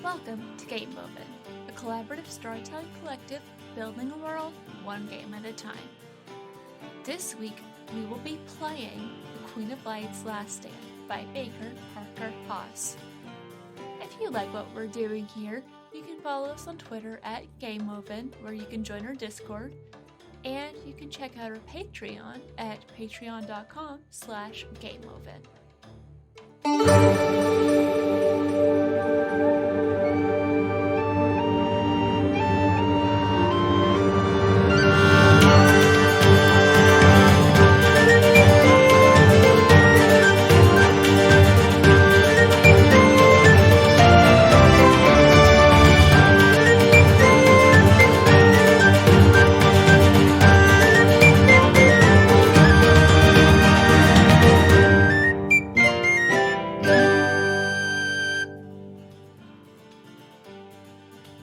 Welcome to Game Woven, a collaborative storytelling collective building a world one game at a time. This week, we will be playing The Queen of Blythe's Last Stand by Baker Parker Haas. If you like what we're doing here, you can follow us on Twitter at GameWoven, where you can join our Discord, and you can check out our Patreon at patreon.com/GameWoven.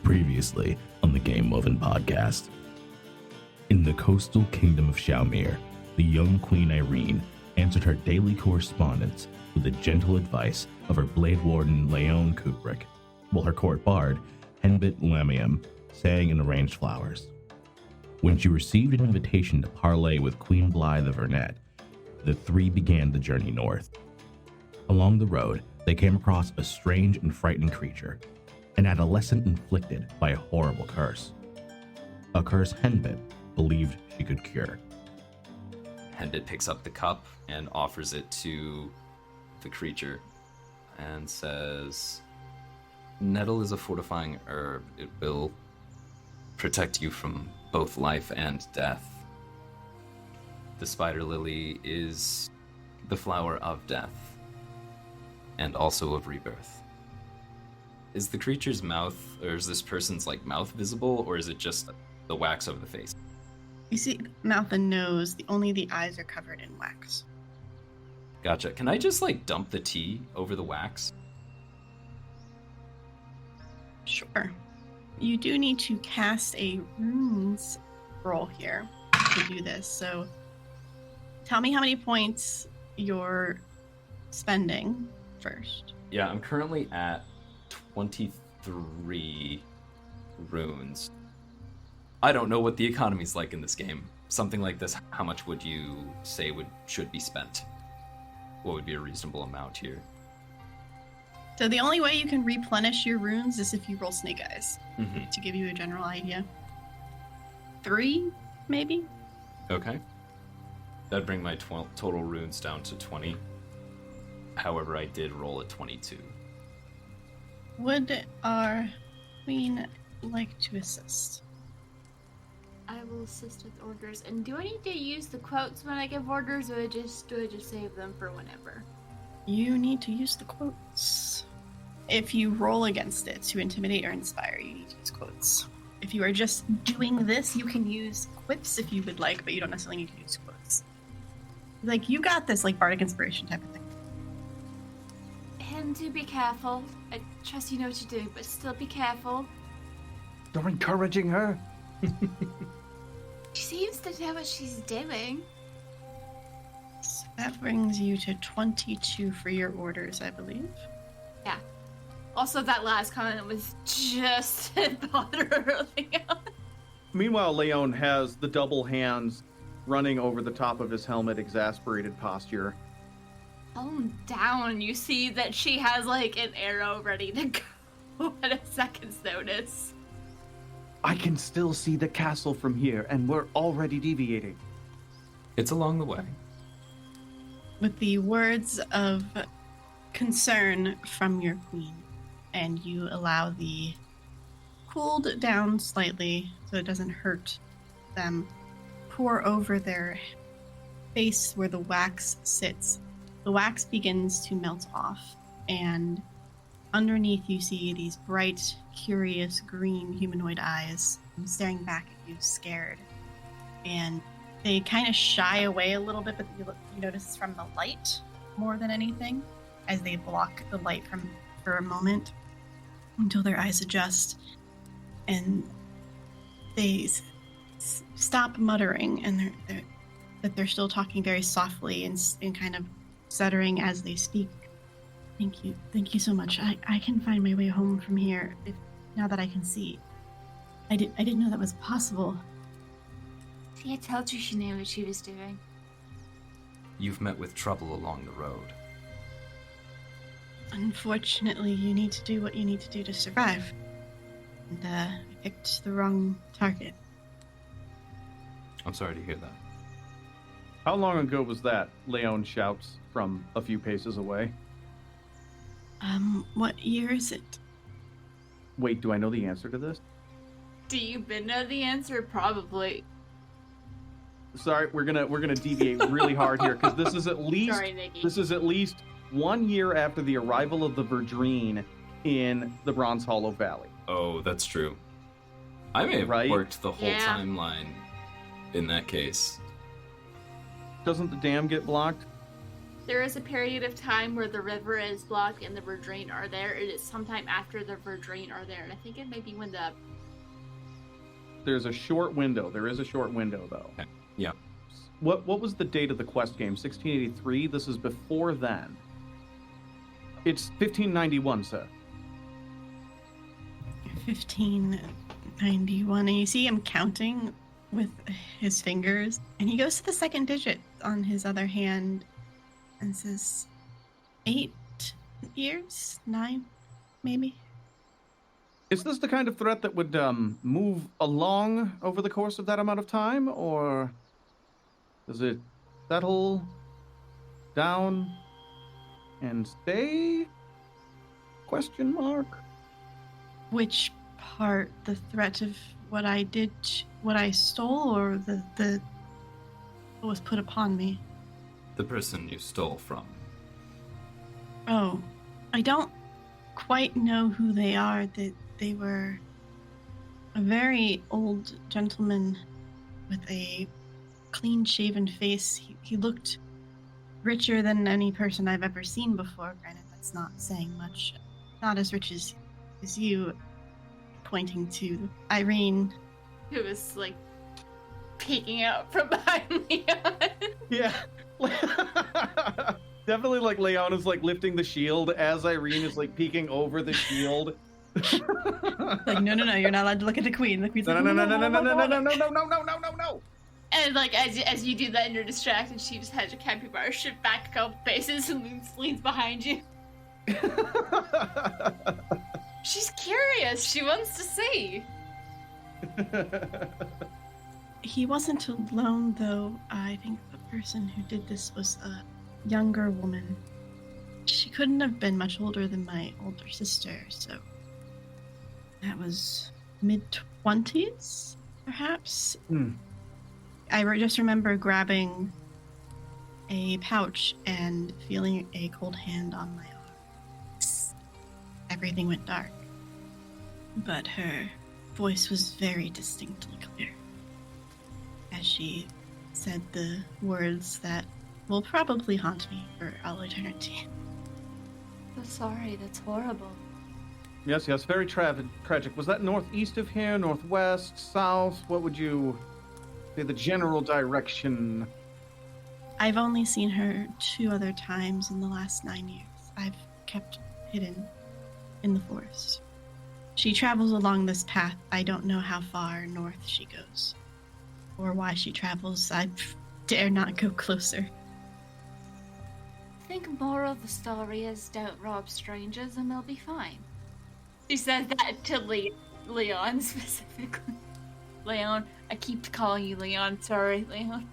Previously on the Game Woven podcast. In the coastal kingdom of Shaumir, the young Queen Irene answered her daily correspondence with the gentle advice of her blade warden Leon Kubrick, while her court bard, Henbit Lamium, sang and arranged flowers. When she received an invitation to parley with Queen Blythe of Vernet, the three began the journey north. Along the road, they came across a strange and frightening creature, an adolescent inflicted by a horrible curse. A curse Henbit believed she could cure. Henbit picks up the cup and offers it to the creature and says, "Nettle is a fortifying herb. It will protect you from both life and death. The spider lily is the flower of death and also of rebirth." Is the creature's mouth, or is this person's mouth visible, or is it just the wax over the face? You see mouth and nose, only the eyes are covered in wax. Gotcha. Can I just dump the tea over the wax? Sure. You do need to cast a runes roll here to do this, so tell me how many points you're spending first. Yeah, I'm currently at 23 runes. I don't know what the economy's like in this game. Something like this, how much would you say should be spent? What would be a reasonable amount here? So the only way you can replenish your runes is if you roll snake eyes, Mm-hmm. to give you a general idea. 3, maybe? Okay. That'd bring my total runes down to 20. However, I did roll a 22. Would our queen like to assist? I will assist with orders. And do I need to use the quotes when I give orders, or do I just save them for whenever? You need to use the quotes. If you roll against it to intimidate or inspire, you need to use quotes. If you are just doing this, you can use quips if you would like, but you don't necessarily need to use quotes. You got this, bardic inspiration type of thing. And do be careful. I trust you know what to do, but still be careful. You're encouraging her? She seems to know what she's doing. So that brings you to 22 for your orders, I believe. Yeah. Also, that last comment was just thought early on. Meanwhile, Leon has the double hands running over the top of his helmet, exasperated posture. Calm down. You see that she has an arrow ready to go at a second's notice. I can still see the castle from here, and we're already deviating. It's along the way. With the words of concern from your queen, and you allow the cooled down slightly so it doesn't hurt them, pour over their face where the wax sits. The wax begins to melt off, and underneath you see these bright, curious green humanoid eyes staring back at you, scared. And they kind of shy away a little bit, but you notice it's from the light more than anything, as they block the light for a moment until their eyes adjust, and they stop muttering, and they're still talking very softly and kind of stuttering as they speak. Thank you. Thank you so much. I can find my way home from here now that I can see. I didn't know that was possible. She had told you she knew what she was doing. You've met with trouble along the road. Unfortunately, you need to do what you need to do to survive. And I picked the wrong target. I'm sorry to hear that. How long ago was that? Leon shouts from a few paces away. What year is it? Wait, do I know the answer to this? Do you know the answer? Probably. Sorry, we're gonna deviate really hard here because this is at least Sorry, Nikki. this is at least 1 year after the arrival of the Verdreen in the Bronze Hollow Valley. Oh, that's true. I may have Right? worked the whole Yeah. timeline in that case. Doesn't the dam get blocked? There is a period of time where the river is blocked and the Verdreen are there. It is sometime after the Verdreen are there, and I think it may be when the... There's a short window. There is a short window though. Okay. Yeah. What was the date of the quest game? 1683. This is before then. It's 1591, sir. 1591. And you see him counting with his fingers. And he goes to the second digit on his other hand and says, 8 years? 9, maybe? Is this the kind of threat that would move along over the course of that amount of time, or does it settle down and stay? Question mark. Which part? The threat of what I did, what I stole, or the what was put upon me? The person you stole from. Oh, I don't quite know who they are. They were a very old gentleman with a clean-shaven face. He looked richer than any person I've ever seen before. Granted, that's not saying much. Not as rich as you, pointing to Irene. Who was, like, peeking out from behind Leon. Yeah. Definitely like Leon is like lifting the shield as Irene is like peeking over the shield. Like, no, you're not allowed to look at the queen. The queen's No. And, like, as you do that and you're distracted, she just has your capybara shift back a couple paces and leans behind you. She's curious. She wants to see. He wasn't alone, though. I think the person who did this was a younger woman. She couldn't have been much older than my older sister, so that was mid-20s, perhaps. I just remember grabbing a pouch and feeling a cold hand on my arm. Everything went dark, but her voice was very distinctly clear as she said the words that will probably haunt me for all eternity. So sorry, that's horrible. Yes, very tragic. Was that northeast of here, northwest, south? What would you say the general direction? I've only seen her 2 other times in the last 9 years. I've kept hidden in the forest. She travels along this path. I don't know how far north she goes, or why she travels. I dare not go closer. I think moral of the story is don't rob strangers and they'll be fine. She says that to Leon specifically. Leon, I keep calling you Leon. Sorry, Leon.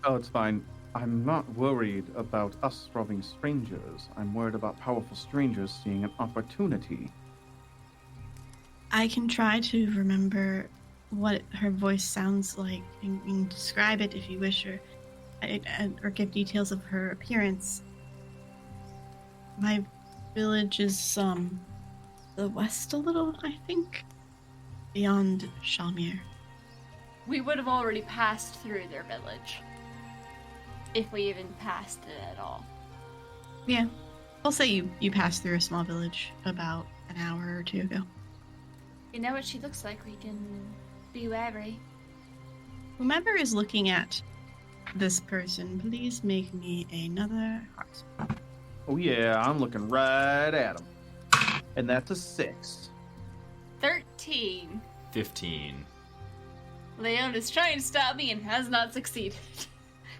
Oh, it's fine. I'm not worried about us robbing strangers. I'm worried about powerful strangers seeing an opportunity. I can try to remember what her voice sounds like. You can describe it if you wish, or give details of her appearance. My village is the west a little, I think, beyond Shalmir. We would have already passed through their village. If we even passed it at all. Yeah, I'll say you passed through a small village about an hour or 2 ago. You know what she looks like, we can be wary. Whomever is looking at this person, please make me another heart. Oh yeah, I'm looking right at him. And that's a 6. 13. 15. Leon is trying to stop me and has not succeeded.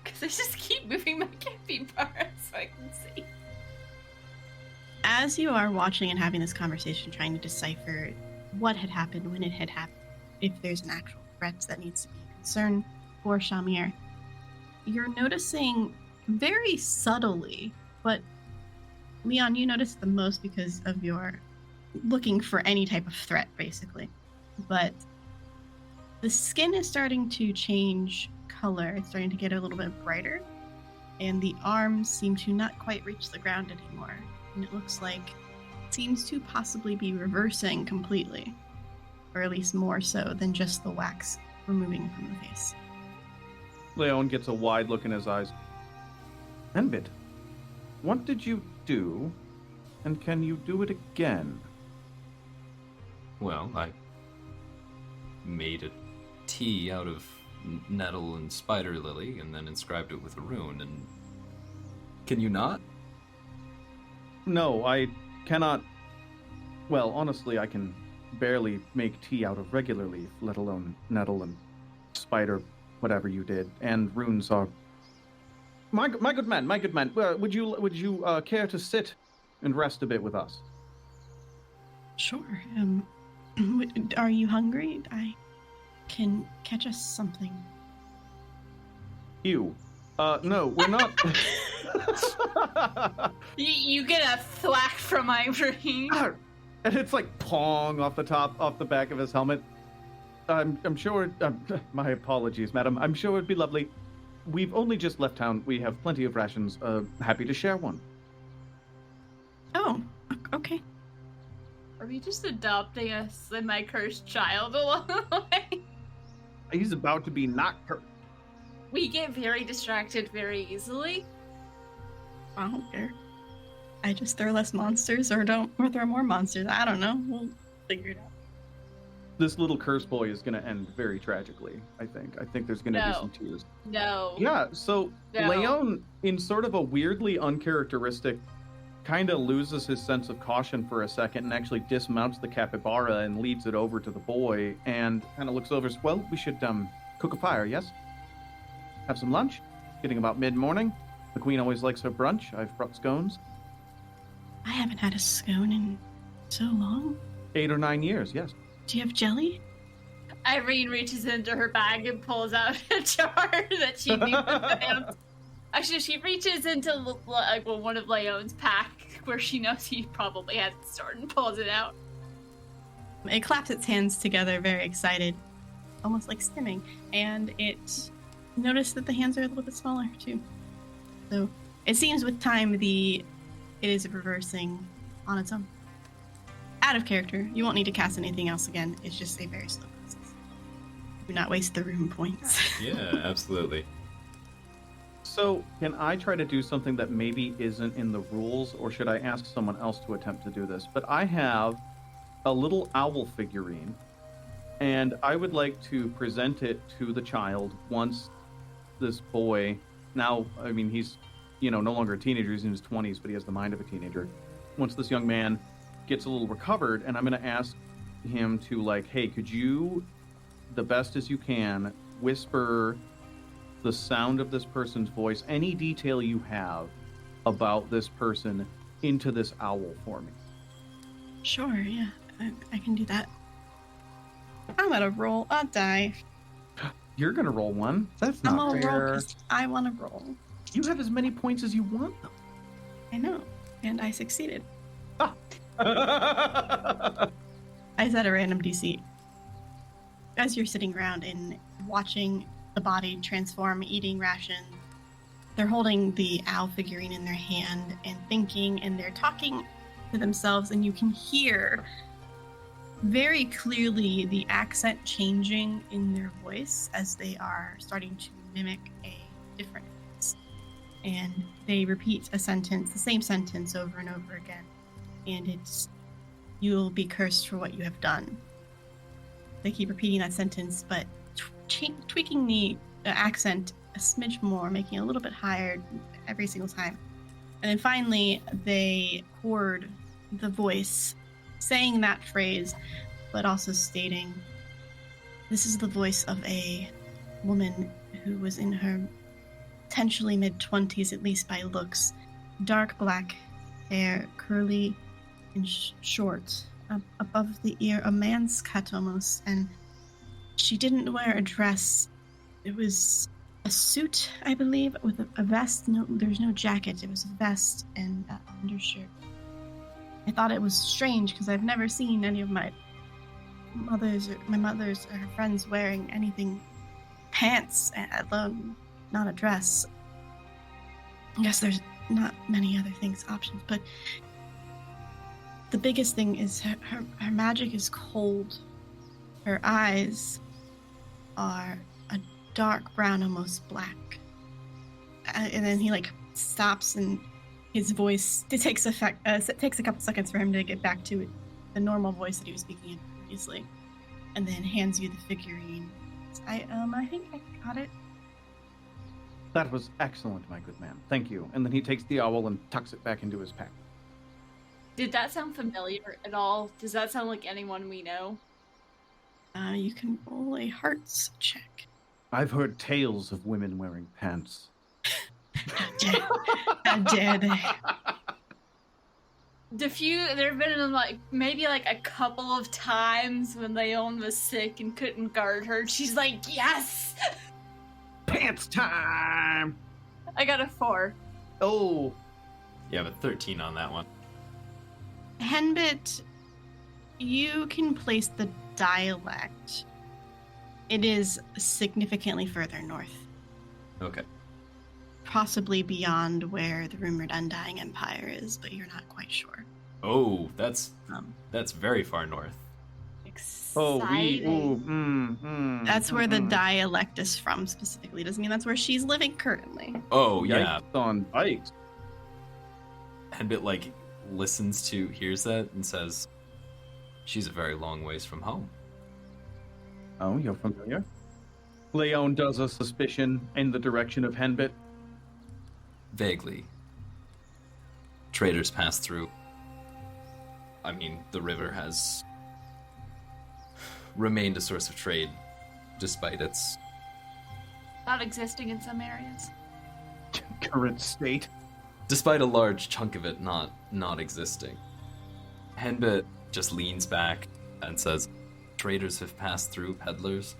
Because I just keep moving my capybara so I can see. As you are watching and having this conversation, trying to decipher what had happened, when it had happened, if there's an actual threat that needs to be a concern for Shamir, you're noticing very subtly, but Leon, you notice the most because of your looking for any type of threat, basically. But the skin is starting to change color. It's starting to get a little bit brighter, and the arms seem to not quite reach the ground anymore. And it looks like it seems to possibly be reversing completely, or at least more so than just the wax removing from the face. Leon gets a wide look in his eyes. Henbit, what did you do, and can you do it again? Well, I made a tea out of nettle and spider lily and then inscribed it with a rune, and can you not? No, I cannot. Well, honestly, I can barely make tea out of regular leaf, let alone nettle and spider, whatever you did. And runes are. My good man. Would you care to sit and rest a bit with us? Sure. Are you hungry? I can catch us something. You. No, we're not. You get a thwack from Irene. And it's like pong off the back of his helmet. I'm sure. My apologies, madam. I'm sure it'd be lovely. We've only just left town. We have plenty of rations. Happy to share one. Oh, okay. Are we just adopting a semi-cursed child along the way? He's about to be not cursed. We get very distracted very easily. I don't care. I just throw less monsters or throw more monsters. I don't know. We'll figure it out. This little curse boy is going to end very tragically, I think. I think there's going to be some tears. No. Yeah, so No. Leon, in sort of a weirdly uncharacteristic, kind of loses his sense of caution for a second and actually dismounts the capybara and leads it over to the boy and kind of looks over. Well, we should cook a fire, yes? Have some lunch? Getting about mid-morning. The queen always likes her brunch. I've brought scones. I haven't had a scone in so long. 8 or 9 years, yes. Do you have jelly? Irene reaches into her bag and pulls out a jar that she needs to hand. Actually, she reaches into one of Leon's pack where she knows he probably has it stored and pulls it out. It claps its hands together, very excited, almost like stimming, and it noticed that the hands are a little bit smaller too. So it seems with time it is reversing on its own. Out of character, you won't need to cast anything else again. It's just a very slow process. Do not waste the rune points. Yeah, absolutely. So, can I try to do something that maybe isn't in the rules, or should I ask someone else to attempt to do this? But I have a little owl figurine, and I would like to present it to the child once this boy, now, I mean, he's, no longer a teenager, he's in his 20s, but he has the mind of a teenager. Once this young man gets a little recovered, and I'm going to ask him to, hey, could you, the best as you can, whisper the sound of this person's voice, any detail you have about this person into this owl for me. Sure, yeah. I can do that. I'm gonna roll a die. You're gonna roll one? That's I'm not gonna fair. roll 'cause I want to roll. You have as many points as you want, though. I know, and I succeeded. Ah. I set a random DC. As you're sitting around and watching the body transform, eating rations, they're holding the owl figurine in their hand and thinking, and they're talking to themselves, and you can hear very clearly the accent changing in their voice as they are starting to mimic a different voice. And they repeat a sentence, the same sentence over and over again. And it's, "You'll be cursed for what you have done." They keep repeating that sentence, but tweaking the accent a smidge more, making it a little bit higher every single time. And then finally, they heard the voice saying that phrase, but also stating, this is the voice of a woman who was in her potentially mid-20s, at least by looks. Dark black hair, curly and short, above the ear, a man's cut almost. And she didn't wear a dress. It was a suit, I believe, with a vest. No, there's no jacket. It was a vest and an undershirt. I thought it was strange because I've never seen any of my mother's or her friends wearing anything, pants, alone, not a dress. I guess there's not many other things options, but the biggest thing is her magic is cold. Her eyes are a dark brown, almost black. And then he stops, and his voice, it takes a couple seconds for him to get back to the normal voice that he was speaking in previously, and then hands you the figurine. I think I got it. That was excellent, my good man. Thank you. And then he takes the owl and tucks it back into his pack. Did that sound familiar at all? Does that sound like anyone we know? You can roll a hearts check. I've heard tales of women wearing pants. How dare they? There have been maybe a couple of times when Leon was sick and couldn't guard her. She's like, yes! Pants time! I got a 4. Oh. You have a 13 on that one. Henbit, you can place the dialect. It is significantly further north. Okay. Possibly beyond where the rumored Undying Empire is, but you're not quite sure. Oh, that's very far north. Exciting. That's where the dialect is from specifically. Doesn't mean that's where she's living currently. Oh, yeah. Yikes on bikes. Henbit, hears that and says, she's a very long ways from home. Oh, you're familiar? Leon does a suspicion in the direction of Henbit. Vaguely. Traders pass through. I mean, the river has remained a source of trade, despite its not existing in some areas. Current state. Despite a large chunk of it not existing. Henbit just leans back and says, traders have passed through, peddlers.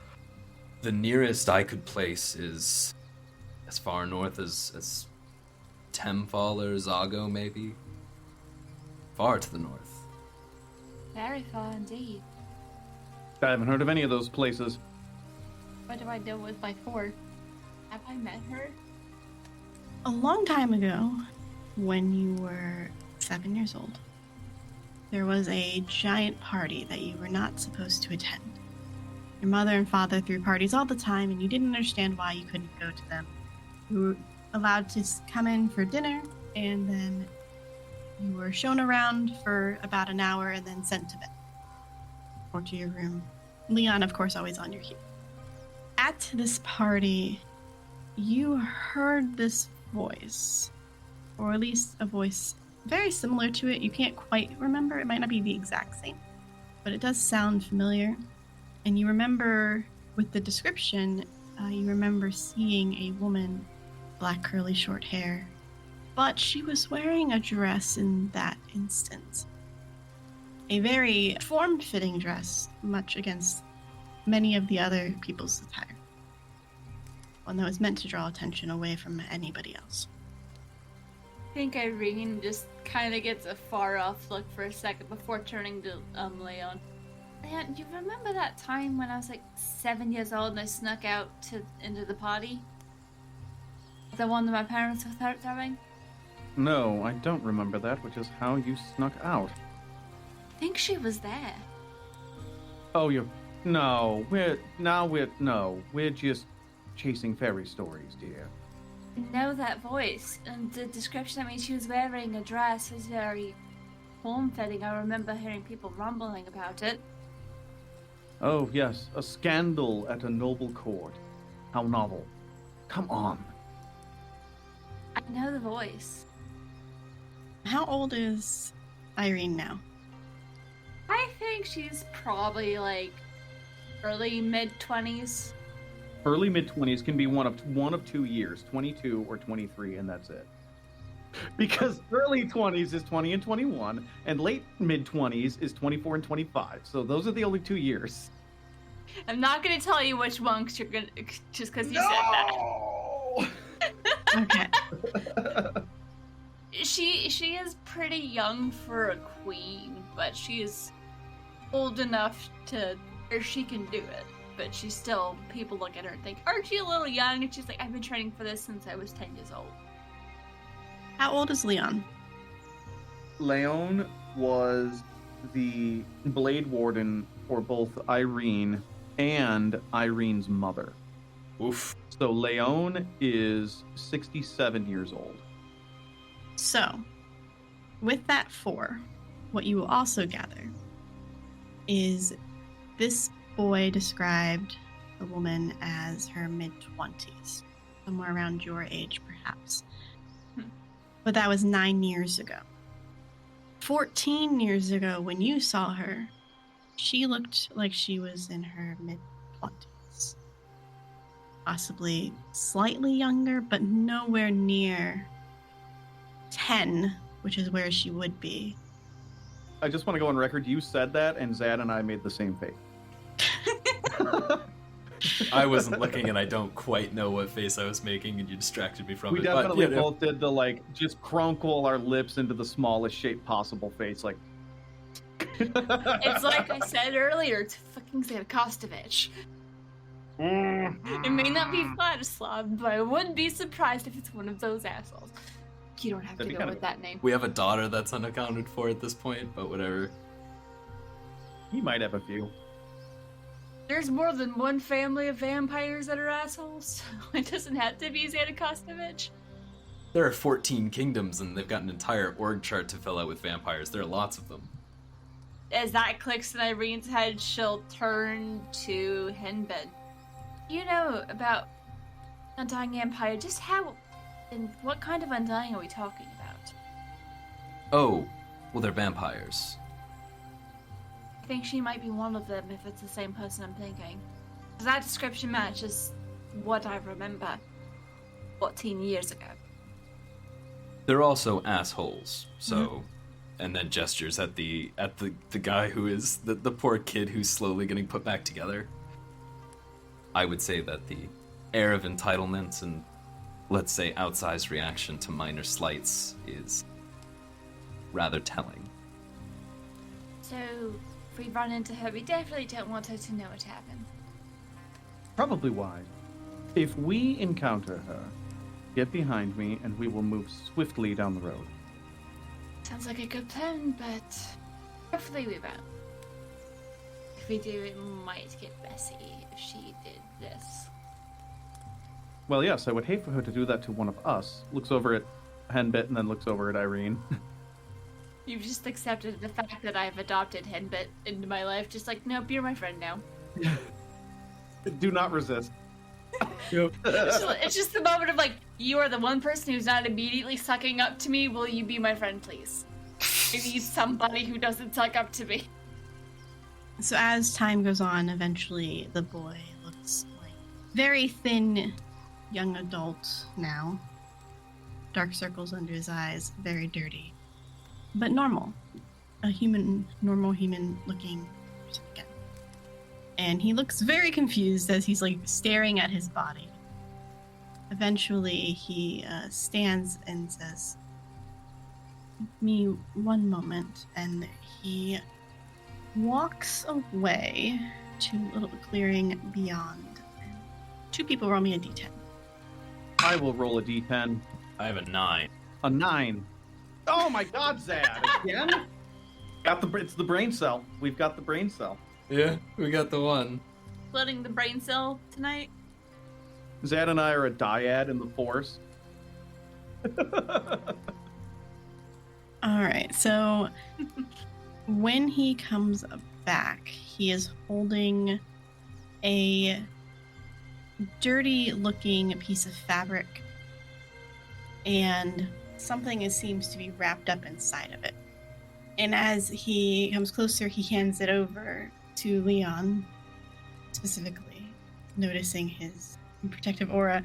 The nearest I could place is as far north as Temfall or Zago, maybe. Far to the north. Very far indeed. I haven't heard of any of those places. What do I do with my 4? Have I met her? A long time ago, when you were 7 years old, there was a giant party that you were not supposed to attend. Your mother and father threw parties all the time, and you didn't understand why you couldn't go to them. You were allowed to come in for dinner, and then you were shown around for about an hour and then sent to bed. Or to your room. Leon, of course, always on your heel. At this party, you heard this voice, or at least a voice very similar to it. You can't quite remember. It might not be the exact same, but it does sound familiar. And you remember, with the description, you remember seeing a woman, black curly short hair, but she was wearing a dress in that instance. A very form-fitting dress, much against many of the other people's attire. One that was meant to draw attention away from anybody else. I think Irene just kind of gets a far-off look for a second before turning to Leon. Leon, do you remember that time when I was 7 years old and I snuck out into the party? The one that my parents were throwing? No, I don't remember that, which is how you snuck out. I think she was there. Oh, we're just chasing fairy stories, dear. I know that voice, and the description, she was wearing a dress, was very form-fitting. I remember hearing people rumbling about it. Oh, yes, a scandal at a noble court. How novel. Come on. I know the voice. How old is Irene now? I think she's probably like early mid-20s. Early mid-20s can be one of 2 years, 22 or 23, and that's it. Because early 20s is 20 and 21, and late mid-20s is 24 and 25. So those are the only 2 years. I'm not going to tell you which one because you're gonna just because you said that. Okay. She is pretty young for a queen, but she's old enough to, or she can do it. But she's still, people look at her and think, aren't you a little young? And she's like, I've been training for this since I was 10 years old. How old is Leon? Leon was the Blade Warden for both Irene and Irene's mother. Oof. So Leon is 67 years old. So, with that 4, what you will also gather is this boy described the woman as her mid-20s, somewhere around your age, perhaps. But that was 9 years ago. 14 years ago, when you saw her, she looked like she was in her mid-20s. Possibly slightly younger, but nowhere near 10, which is where she would be. I just want to go on record. You said that, and Zad and I made the same face. I wasn't looking, and I don't quite know what face I was making, and you distracted me from We it. definitely but, you know. both did the, like, just crunkle our lips into the smallest shape possible face, like... It's like I said earlier, it's fucking Xanakostovich. It may not be Vladislav, but I wouldn't be surprised if it's one of those assholes. You don't have That'd to be go with that name. We have a daughter that's unaccounted for at this point, but whatever. He might have a few. There's more than one family of vampires that are assholes. It doesn't have to be Xanakostovich. There are 14 kingdoms, and they've got an entire org chart to fill out with vampires. There are lots of them. As that clicks in Irene's head, she'll turn to Henbit. You know about Undying Empire, just how and what kind of Undying are we talking about? Oh, well, they're vampires. I think she might be one of them if it's the same person I'm thinking. That description matches what I remember 14 years ago. They're also assholes, so... And then gestures at the guy who is the poor kid who's slowly getting put back together. I would say that the air of entitlement and, let's say, outsized reaction to minor slights is rather telling. So, if we run into her, we definitely don't want her to know what happened. Probably wise. If we encounter her, get behind me and we will move swiftly down the road. Sounds like a good plan, but hopefully we won't. If we do, it might get messy if she did this. Well, yes, I would hate for her to do that to one of us. Looks over at Henbit and then looks over at Irene. You've just accepted the fact that I've adopted Henbit into my life. Just like, nope, you're my friend now. Do not resist. It's just the moment of like, you are the one person who's not immediately sucking up to me. Will you be my friend, please? I need somebody who doesn't suck up to me. So as time goes on, eventually the boy looks like very thin young adult now. Dark circles under his eyes, very dirty. But normal. Normal human looking person again. And he looks very confused as he's like staring at his body. Eventually he stands and says, "Give me one moment," and he walks away to a little clearing beyond. And 2 people roll me a d10. I will roll a d10. I have a 9. A 9. Oh my god, Zad! Again? It's the brain cell. We've got the brain cell. Yeah, we got the one. Splitting the brain cell tonight. Zad and I are a dyad in the Force. Alright, so when he comes back, he is holding a dirty looking piece of fabric, and something seems to be wrapped up inside of it. And as he comes closer, he hands it over to Leon, specifically, noticing his protective aura.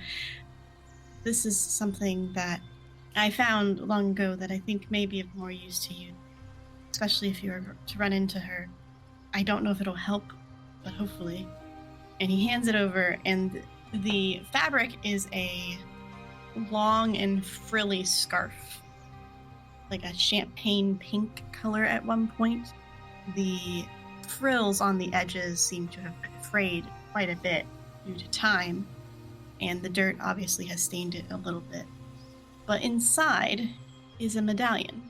This is something that I found long ago that I think may be of more use to you, especially if you were to run into her. I don't know if it'll help, but hopefully. And he hands it over, and the fabric is a long and frilly scarf, like a champagne pink color at one point. The frills on the edges seem to have frayed quite a bit due to time, and the dirt obviously has stained it a little bit. But inside is a medallion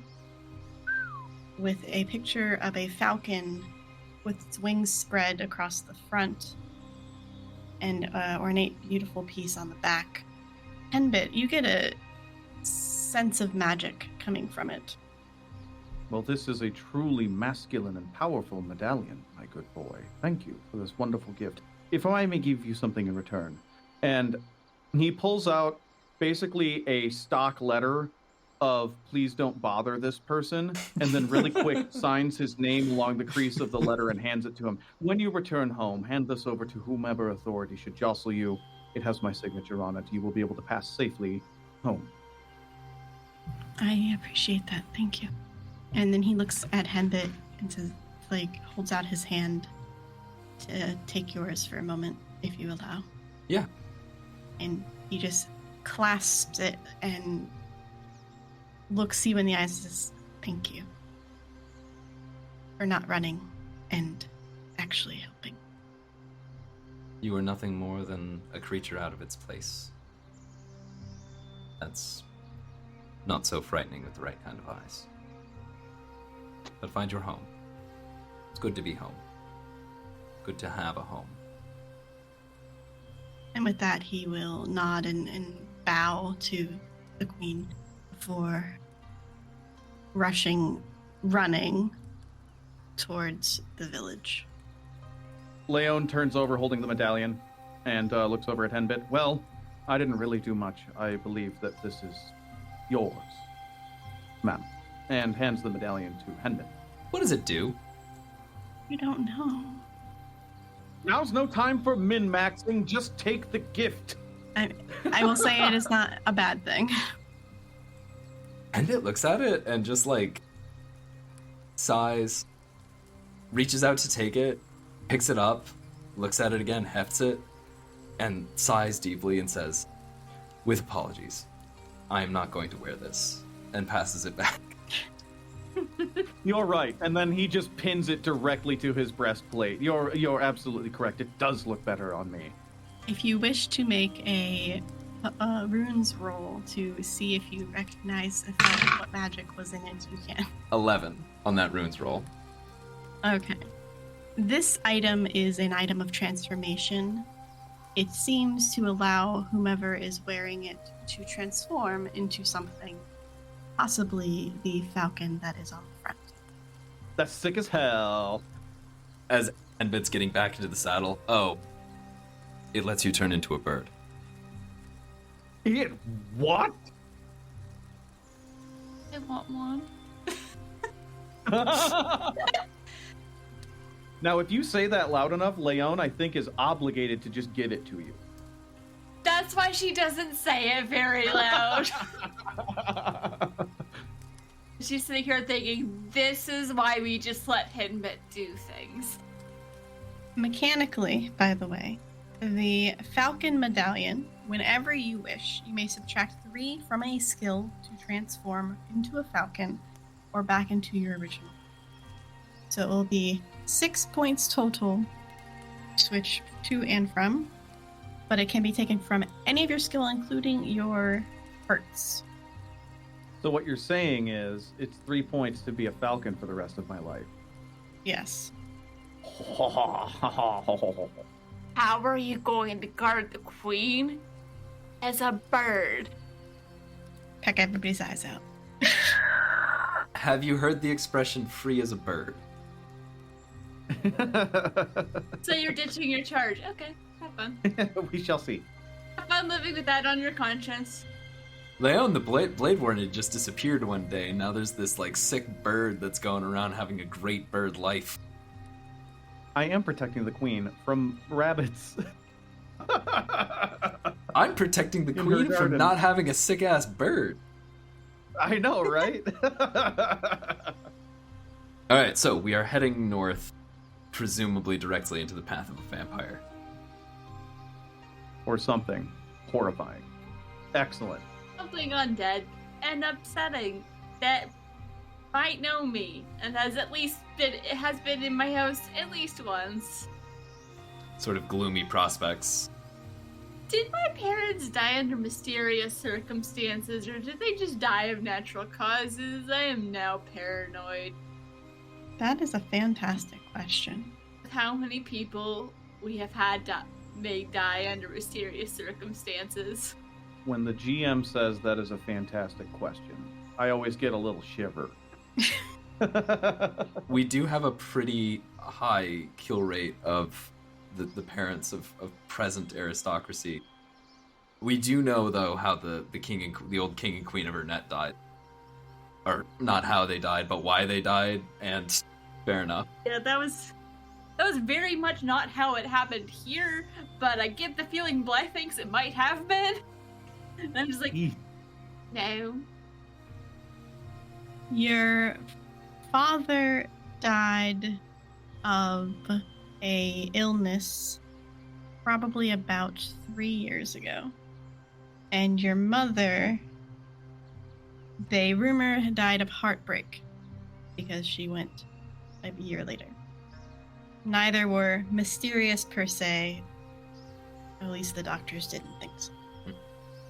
with a picture of a falcon with its wings spread across the front and an ornate, beautiful piece on the back. Henbit, you get a sense of magic coming from it. Well, this is a truly masculine and powerful medallion, my good boy. Thank you for this wonderful gift. If I may give you something in return. And he pulls out basically a stock letter of please don't bother this person, and then really quick signs his name along the crease of the letter and hands it to him. When you return home, hand this over to whomever authority should jostle you. It has my signature on it. You will be able to pass safely home. I appreciate that. Thank you. And then he looks at Henbit and says, holds out his hand to take yours for a moment, if you allow. Yeah. And he just clasps it and looks you in the eyes and says, thank you for not running and actually helping. You are nothing more than a creature out of its place. That's not so frightening with the right kind of eyes. But find your home. It's good to be home. Good to have a home. And with that, he will nod and bow to the queen before running towards the village. Leon turns over holding the medallion and looks over at Henbit. Well, I didn't really do much. I believe that this is yours, ma'am. And hands the medallion to Henbit. What does it do? You don't know. Now's no time for min-maxing. Just take the gift. I will say it is not a bad thing. And it looks at it and just sighs, reaches out to take it, picks it up, looks at it again, hefts it, and sighs deeply and says, with apologies, I am not going to wear this, and passes it back. You're right. And then he just pins it directly to his breastplate. You're absolutely correct. It does look better on me. If you wish to make a runes roll to see if you recognize what magic was in it, you can. 11 on that runes roll. Okay. This item is an item of transformation. It seems to allow whomever is wearing it to transform into something. Possibly the falcon that is on the front. That's sick as hell. As Henbit's getting back into the saddle, it lets you turn into a bird. What? I want one. Now, if you say that loud enough, Leon, I think, is obligated to just give it to you. That's why she doesn't say it very loud. She's sitting here thinking, this is why we just let Henbit do things. Mechanically, by the way, the falcon medallion, whenever you wish, you may subtract 3 from a skill to transform into a falcon or back into your original. So it will be 6 points total, switch to and from, but it can be taken from any of your skill, including your hurts. So what you're saying is, it's 3 points to be a falcon for the rest of my life. Yes. How are you going to guard the queen as a bird? Peck everybody's eyes out. Have you heard the expression free as a bird? So you're ditching your charge. Okay, have fun. We shall see. Have fun living with that on your conscience. Leon, the Blade Warden, had just disappeared one day, and now there's this, like, sick bird that's going around having a great bird life. I am protecting the queen from rabbits. I'm protecting the queen from not having a sick-ass bird. I know, right? Alright, so we are heading north, presumably directly into the path of a vampire. Or something horrifying. Excellent. Something undead and upsetting that might know me and has been in my house at least once. Sort of gloomy prospects. Did my parents die under mysterious circumstances, or did they just die of natural causes? I am now paranoid. That is a fantastic question. How many people we have had may die under mysterious circumstances? When the GM says that is a fantastic question, I always get a little shiver. We do have a pretty high kill rate of the parents of present aristocracy. We do know, though, how the old king and queen of Ernette died. Or not how they died, but why they died, and fair enough. Yeah, that was very much not how it happened here, but I get the feeling Blythe thinks it might have been. And I'm just like, no. Your father died of a illness probably about 3 years ago. And your mother, they rumor, died of heartbreak because she went a year later. Neither were mysterious per se. At least the doctors didn't think so.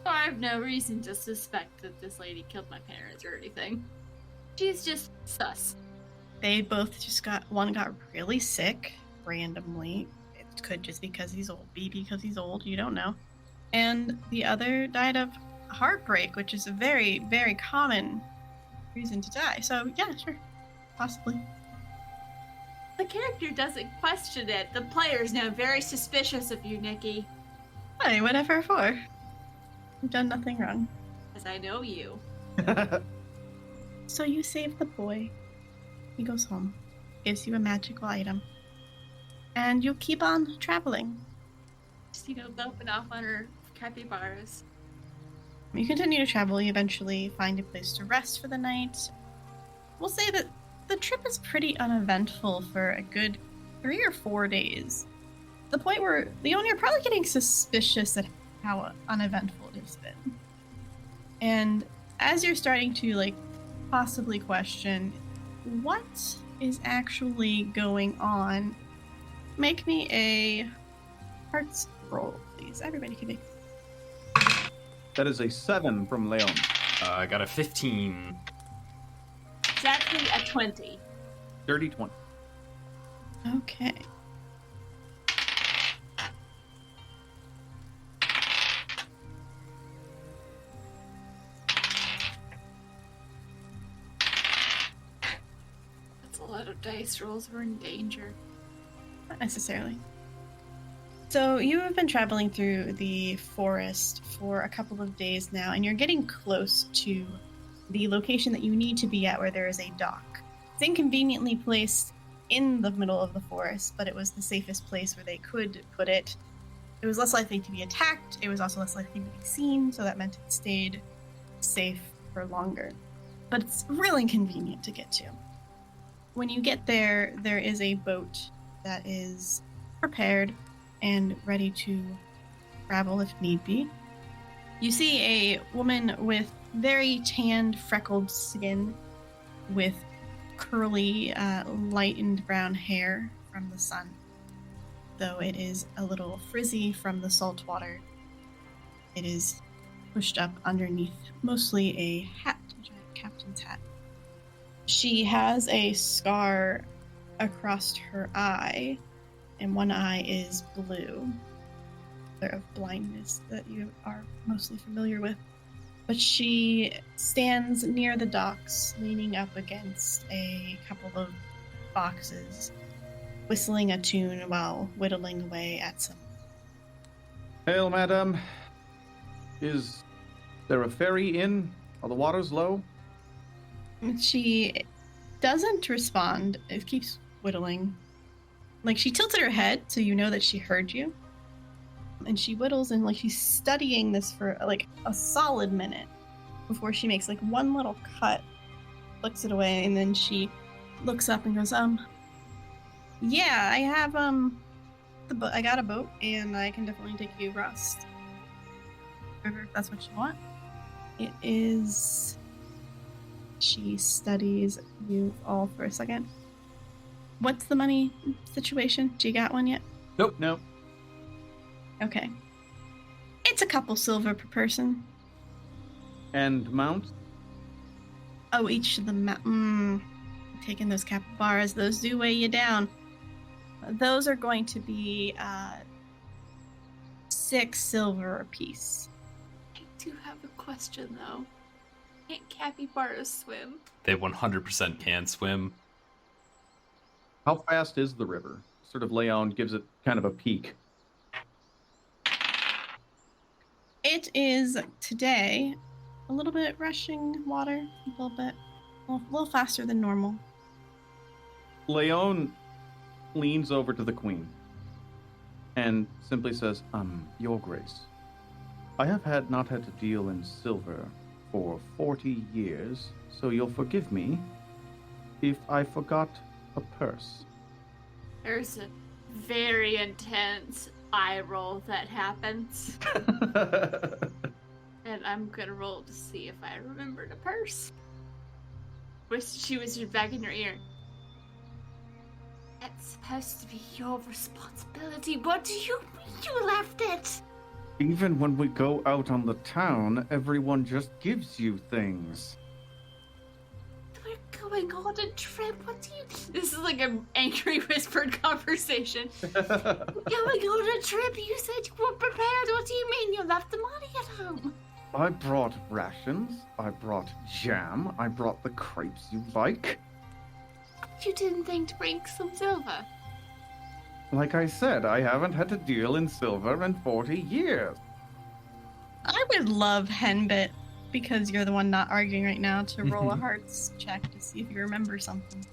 I have no reason to suspect that this lady killed my parents or anything. She's just sus. They both one got really sick randomly. It could just because he's old, be because he's old, you don't know. And the other died of heartbreak, which is a very, very common reason to die. So yeah, sure. Possibly. The character doesn't question it. The player's now very suspicious of you, Nikki. Hey, whatever for. You've done nothing wrong. As I know you. So you save the boy. He goes home. Gives you a magical item. And you'll keep on traveling. Just, doping off on her capybaras. You continue to travel. You eventually find a place to rest for the night. We'll say that the trip is pretty uneventful for a good 3 or 4 days. The point where you're probably getting suspicious at how uneventful it has been. And as you're starting to possibly question what is actually going on, make me a hearts roll, please. Everybody can make. That is a 7 from Leon. I got a 15. Exactly a 20. Dirty 20. Okay. That's a lot of dice rolls. We're in danger. Not necessarily. So you have been traveling through the forest for a couple of days now, and you're getting close to the location that you need to be at, where there is a dock. It's inconveniently placed in the middle of the forest, but it was the safest place where they could put it. It was less likely to be attacked. It was also less likely to be seen, so that meant it stayed safe for longer. But it's really inconvenient to get to. When you get there, there is a boat that is prepared and ready to travel if need be. You see a woman with very tanned, freckled skin with curly, lightened brown hair from the sun. Though it is a little frizzy from the salt water, it is pushed up underneath mostly a hat, a giant captain's hat. She has a scar across her eye, and one eye is blue. Of blindness that you are mostly familiar with. But she stands near the docks, leaning up against a couple of boxes, whistling a tune while whittling away at some. Hail, madam. Is there a ferry in? Are the waters low? She doesn't respond. It keeps whittling. Like, she tilted her head so you know that she heard you. And she whittles and, like, she's studying this for, like, a solid minute before she makes, like, one little cut, flicks it away, and then she looks up and goes, yeah, I have, I got a boat, and I can definitely take you across the river if that's what you want. It is... She studies you all for a second. What's the money situation? Do you got one yet? Nope. Okay. It's a couple silver per person. And mount? Oh, each of them. Taking those capybaras, those do weigh you down. Those are going to be 6 silver apiece. I do have a question, though. Can't capybaras swim? They 100% can swim. How fast is the river? Sort of Leon gives it kind of a peek. It is today a little bit rushing water, a little faster than normal. Leon leans over to the queen and simply says, Your Grace, I have not had to deal in silver for 40 years, so you'll forgive me if I forgot a purse. There's a very intense eye roll that happens. And I'm gonna roll to see if I remembered a purse. She whispered back in your ear. It's supposed to be your responsibility. What do you mean you left it? Even when we go out on the town, everyone just gives you things. We're going on a trip. What do you... This is like an angry whispered conversation. Going on a trip. You said you were prepared. What do you mean you left the money at home? I brought rations. I brought jam. I brought the crepes you like. You didn't think to bring some silver? Like I said, I haven't had to deal in silver in 40 years. I would love Henbit, because you're the one not arguing right now, to roll a hearts check to see if you remember something.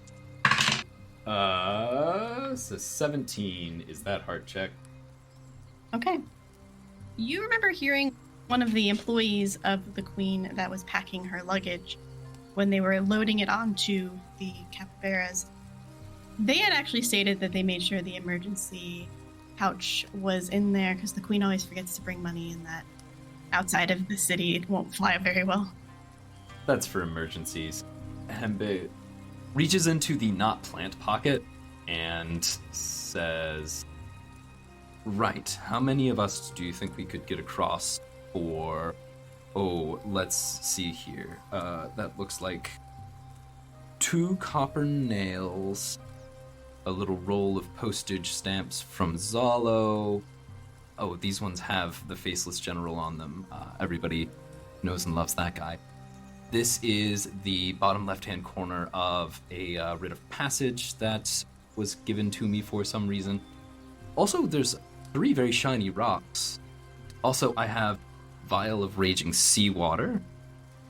So 17 is that heart check. Okay. You remember hearing one of the employees of the Queen that was packing her luggage when they were loading it onto the capybaras. They had actually stated that they made sure the emergency pouch was in there because the Queen always forgets to bring money in that. Outside of the city, it won't fly very well. That's for emergencies. Henbit reaches into the not plant pocket and says, right, how many of us do you think we could get across for... Oh, let's see here. That looks like 2 copper nails, a little roll of postage stamps from Zalo. Oh, these ones have the Faceless General on them. Everybody knows and loves that guy. This is the bottom left-hand corner of a writ of passage that was given to me for some reason. Also, there's 3 very shiny rocks. Also, I have vial of raging seawater,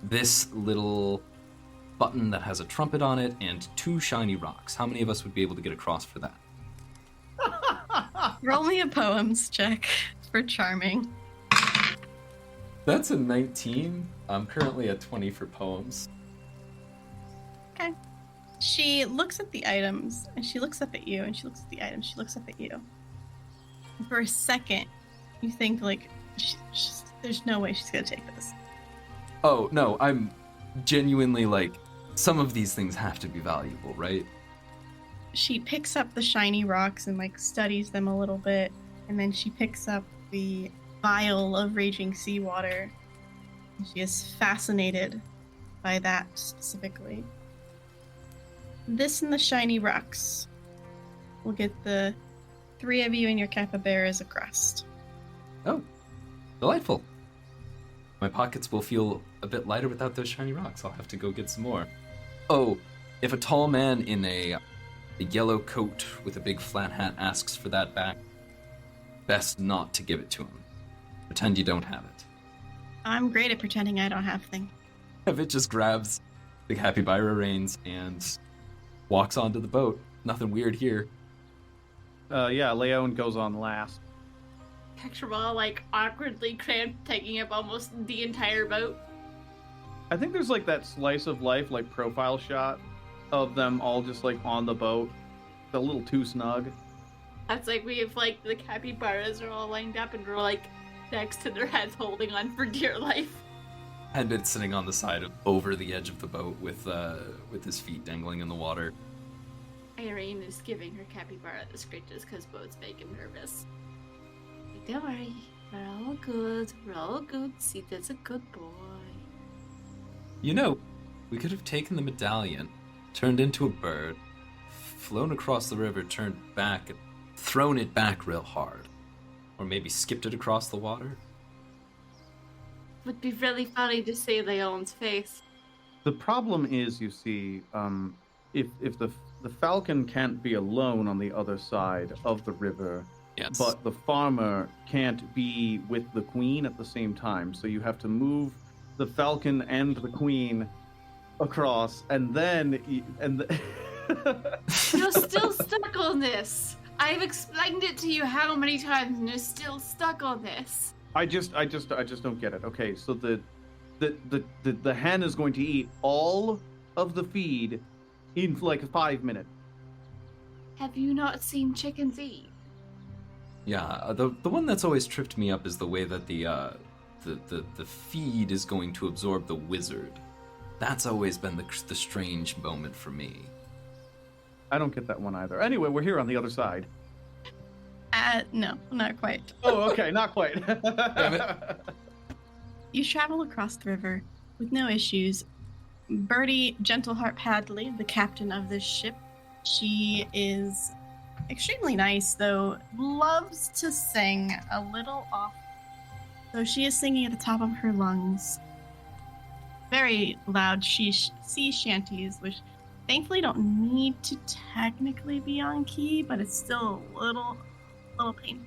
this little button that has a trumpet on it, and 2 shiny rocks. How many of us would be able to get across for that? Roll me a poems check for charming. That's a 19. I'm currently at 20 for poems. Okay. She looks at the items, and she looks up at you, and she looks at the items, she looks up at you. For a second, you think, like, there's no way she's gonna take this. Oh, no, I'm genuinely like, some of these things have to be valuable, right? She picks up the shiny rocks and, like, studies them a little bit, and then she picks up the vial of raging seawater. She is fascinated by that specifically. This and the shiny rocks will get the 3 of you and your capybaras across. Oh, delightful. My pockets will feel a bit lighter without those shiny rocks. I'll have to go get some more. Oh, if a tall man in a yellow coat with a big flat hat asks for that back, best not to give it to him. Pretend you don't have it. I'm great at pretending I don't have things. Henbit just grabs the capybara reins and walks onto the boat. Nothing weird here. Yeah, Leon goes on last. Picture them all like awkwardly cramped, taking up almost the entire boat. I think there's like that slice of life, like profile shot of them all just like on the boat. It's a little too snug. That's like we have like the capybaras are all lined up and we're like next to their heads holding on for dear life. Henbit's sitting on the side over the edge of the boat with his feet dangling in the water. Irene is giving her capybara the scratches because boats make him nervous. Don't worry, we're all good. We're all good. See, that's a good boy. You know, we could have taken the medallion, turned into a bird, flown across the river, turned back, and thrown it back real hard. Or maybe skipped it across the water. Would be really funny to see Leon's face. The problem is, you see, if the falcon can't be alone on the other side of the river, Yes. but the farmer can't be with the queen at the same time, so you have to move the falcon and the queen across, and then You're still stuck on this. I've explained it to you how many times, and you're still stuck on this. I just don't get it. Okay, so the hen is going to eat all of the feed in like 5 minutes. Have you not seen chickens eat? Yeah, the one that's always tripped me up is the way that the feed is going to absorb the wizard. That's always been the strange moment for me. I don't get that one either. Anyway, we're here on the other side. No, not quite. Oh, okay, not quite. Damn it. You travel across the river with no issues. Birdie Gentleheart Padley, the captain of this ship, she is extremely nice, though loves to sing a little off. So she is singing at the top of her lungs. Very loud sea shanties, which thankfully don't need to technically be on key, but it's still a little painful.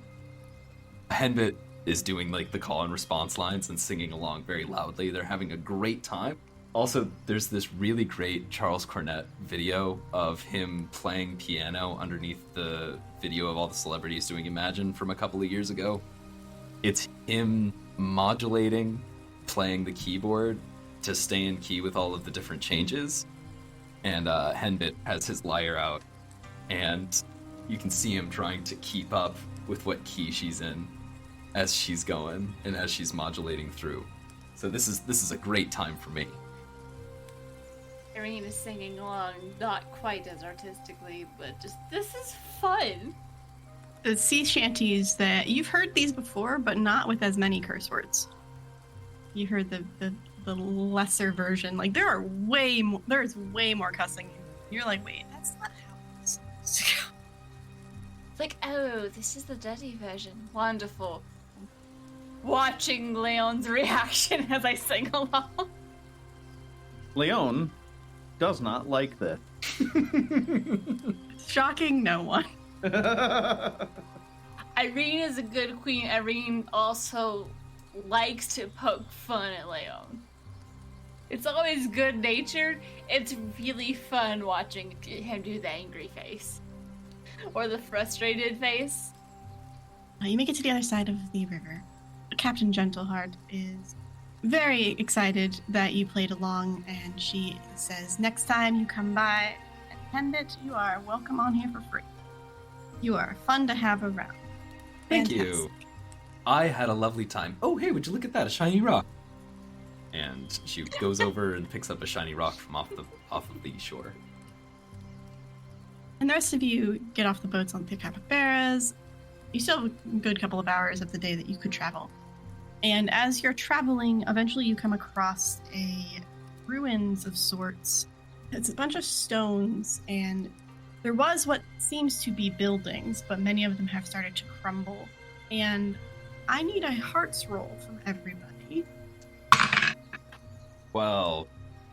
Henbit is doing like the call and response lines and singing along very loudly. They're having a great time. Also, there's this really great Charles Cornett video of him playing piano underneath the video of all the celebrities doing Imagine from a couple of years ago. It's him modulating, playing the keyboard to stay in key with all of the different changes. And Henbit has his lyre out, and you can see him trying to keep up with what key she's in as she's going and as she's modulating through. So this is a great time for me. Irene is singing along, not quite as artistically, but just, this is fun. The sea shanties that you've heard these before, but not with as many curse words. You heard the lesser version. Like there is way more cussing. You're like, wait, that's not how this is. It's like, oh, this is the dirty version. Wonderful. Watching Leon's reaction as I sing along. Leon does not like this. Shocking no one. Irene is a good queen. Irene also likes to poke fun at Leon. It's always good-natured. It's really fun watching him do the angry face. Or the frustrated face. You make it to the other side of the river. Captain Gentleheart is very excited that you played along, and she says, next time you come by at Henbit, you are welcome on here for free. You are fun to have around. Thank Fantastic. you. I had a lovely time. Oh, hey, would you look at that? A shiny rock. And she goes over and picks up a shiny rock from off of the shore. And the rest of you get off the boats on the capybaras. You still have a good couple of hours of the day that you could travel. And as you're traveling, eventually you come across a ruins of sorts. It's a bunch of stones, and there was what seems to be buildings, but many of them have started to crumble. And I need a hearts roll from everybody. Well,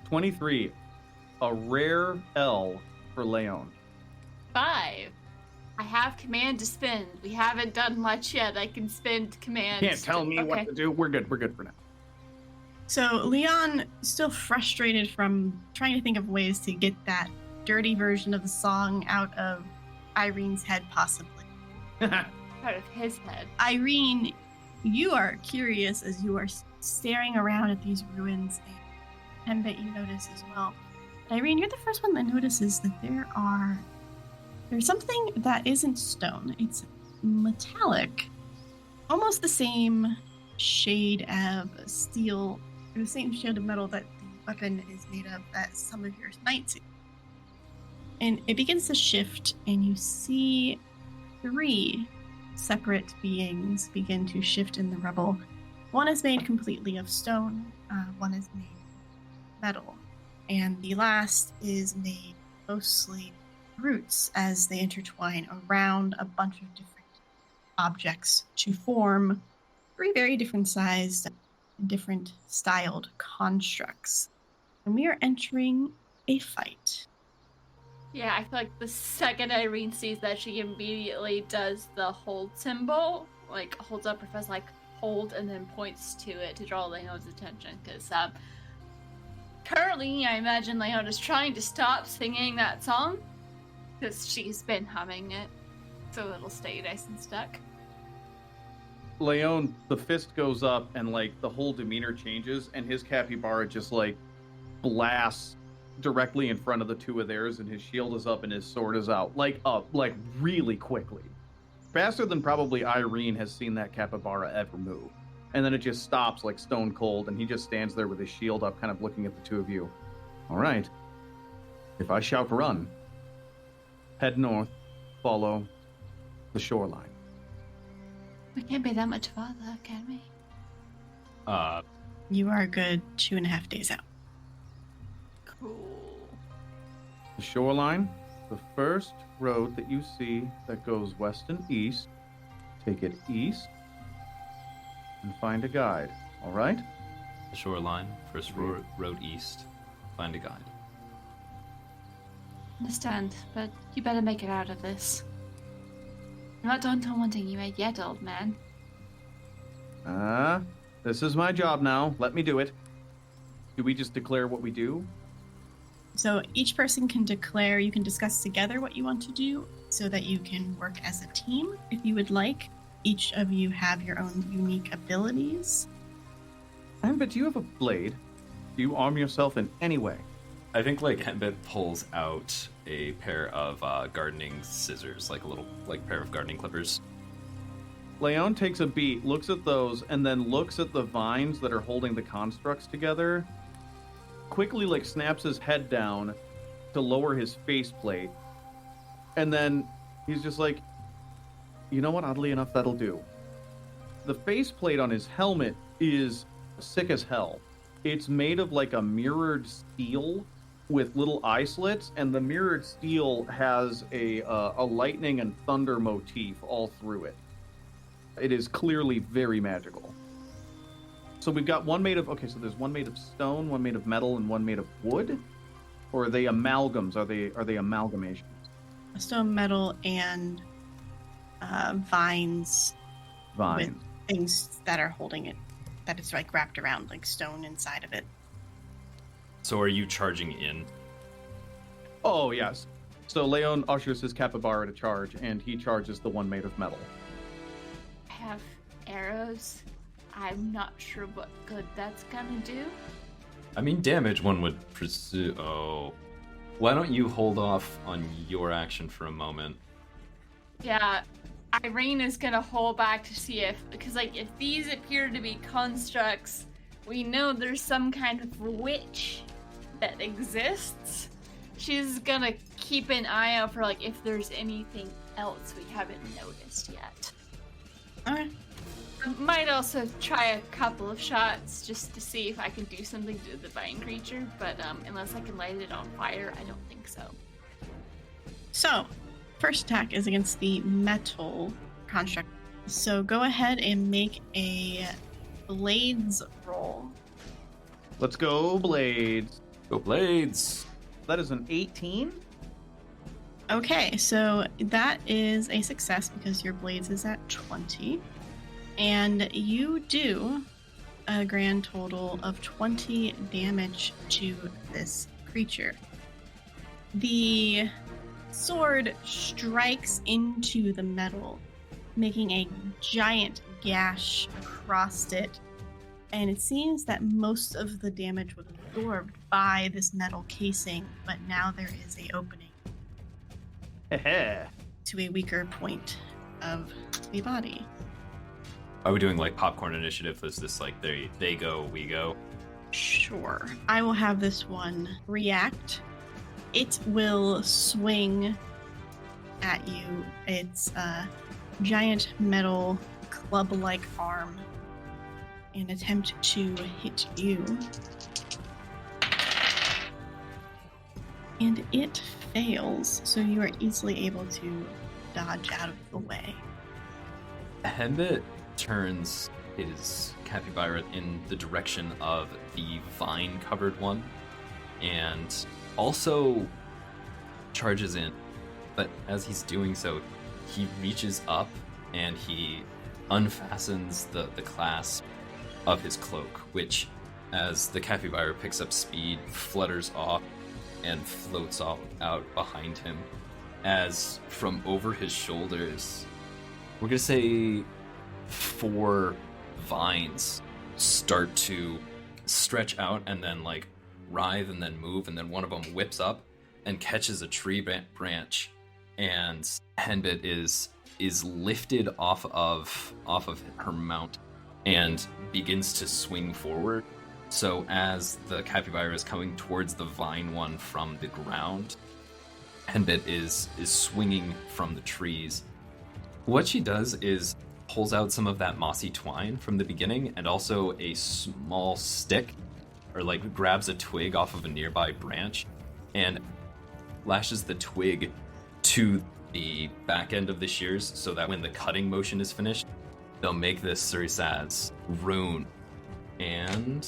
23. A rare L for Leon. 5. I have command to spend. We haven't done much yet. I can spend command. Can't tell me what to do. We're good for now. So Leon, still frustrated from trying to think of ways to get that dirty version of the song out of Irene's head, possibly. Out of his head. Irene, you are curious as you are staring around at these ruins, and Henbit, you notice as well. Irene, you're the first one that notices that there's something that isn't stone. It's metallic, almost the same shade of steel, or the same shade of metal that the weapon is made of that some of your knights use. And it begins to shift, and you see 3 separate beings begin to shift in the rubble. One is made completely of stone, one is made of metal, and the last is made mostly roots as they intertwine around a bunch of different objects to form 3 very different sized, different styled constructs. And we are entering a fight. Yeah, I feel like the second Irene sees that, she immediately does the hold symbol, like holds up her fist, like hold, and then points to it to draw Leon's attention. Because currently, I imagine Leon is trying to stop singing that song because she's been humming it, so it'll stay nice and stuck. Leon, the fist goes up and like the whole demeanor changes, and his capybara just like blasts directly in front of the 2 of theirs, and his shield is up and his sword is out, like really quickly, faster than probably Irene has seen that capybara ever move. And then it just stops like stone cold, and he just stands there with his shield up, kind of looking at the 2 of you. All right, if I shout run, head north, follow the shoreline. We can't be that much farther, can we? You are a good 2.5 days out. Cool. The shoreline, the first road that you see that goes west and east, take it east and find a guide, all right? The shoreline, first road east, find a guide. Understand, but you better make it out of this. I'm not done taunting you yet, old man. This is my job now. Let me do it. Do we just declare what we do? So each person can declare, you can discuss together what you want to do so that you can work as a team if you would like. Each of you have your own unique abilities. Henbit, do you have a blade? Do you arm yourself in any way? I think like Henbit pulls out a pair of gardening scissors, like a little pair of gardening clippers. Leon takes a beat, looks at those, and then looks at the vines that are holding the constructs together, quickly like snaps his head down to lower his faceplate, and then he's just like, you know what, oddly enough, that'll do. The faceplate on his helmet is sick as hell. It's made of like a mirrored steel with little eye slits, and the mirrored steel has a lightning and thunder motif all through it. It is clearly very magical. So we've got one made of, so there's one made of stone, one made of metal, and one made of wood? Or are they amalgams? Are they amalgamations? Stone, metal, and vines. Vines. With things that are holding it, that is like wrapped around like stone inside of it. So are you charging in? Oh, yes. So Leon ushers his capybara to charge, and he charges the one made of metal. I have arrows. I'm not sure what good that's gonna do. I mean, damage one would pursue. Oh. Why don't you hold off on your action for a moment? Yeah, Irene is gonna hold back to see if these appear to be constructs, we know there's some kind of witch that exists. She's gonna keep an eye out for if there's anything else we haven't noticed yet. Alright. I might also try a couple of shots just to see if I can do something to the vine creature, but unless I can light it on fire, I don't think so. So, first attack is against the metal construct. So go ahead and make a blades roll. Let's go, blades. Go Blades! That is an 18. Okay, so that is a success because your blades is at 20. And you do a grand total of 20 damage to this creature. The sword strikes into the metal, making a giant gash across it, and it seems that most of the damage was absorbed by this metal casing, but now there is an opening to a weaker point of the body. Are we doing like popcorn initiative? Is this like they go, we go? Sure. I will have this one react. It will swing at you. It's a giant metal club-like arm and attempt to hit you. And it fails, so you are easily able to dodge out of the way. Henbit turns his capybara in the direction of the vine-covered one, and also charges in. But as he's doing so, he reaches up and he unfastens the clasp of his cloak, which, as the capybara picks up speed, flutters off and floats out behind him, as from over his shoulders, we're gonna say 4 vines start to stretch out and then like writhe and then move, and then one of them whips up and catches a tree branch, and Henbit is lifted off of her mount and begins to swing forward. So as the capybara is coming towards the vine one from the ground, Henbit is swinging from the trees. What she does is pulls out some of that mossy twine from the beginning and also a small stick, or like grabs a twig off of a nearby branch and lashes the twig to the back end of the shears so that when the cutting motion is finished, they'll make this Surisaz rune. And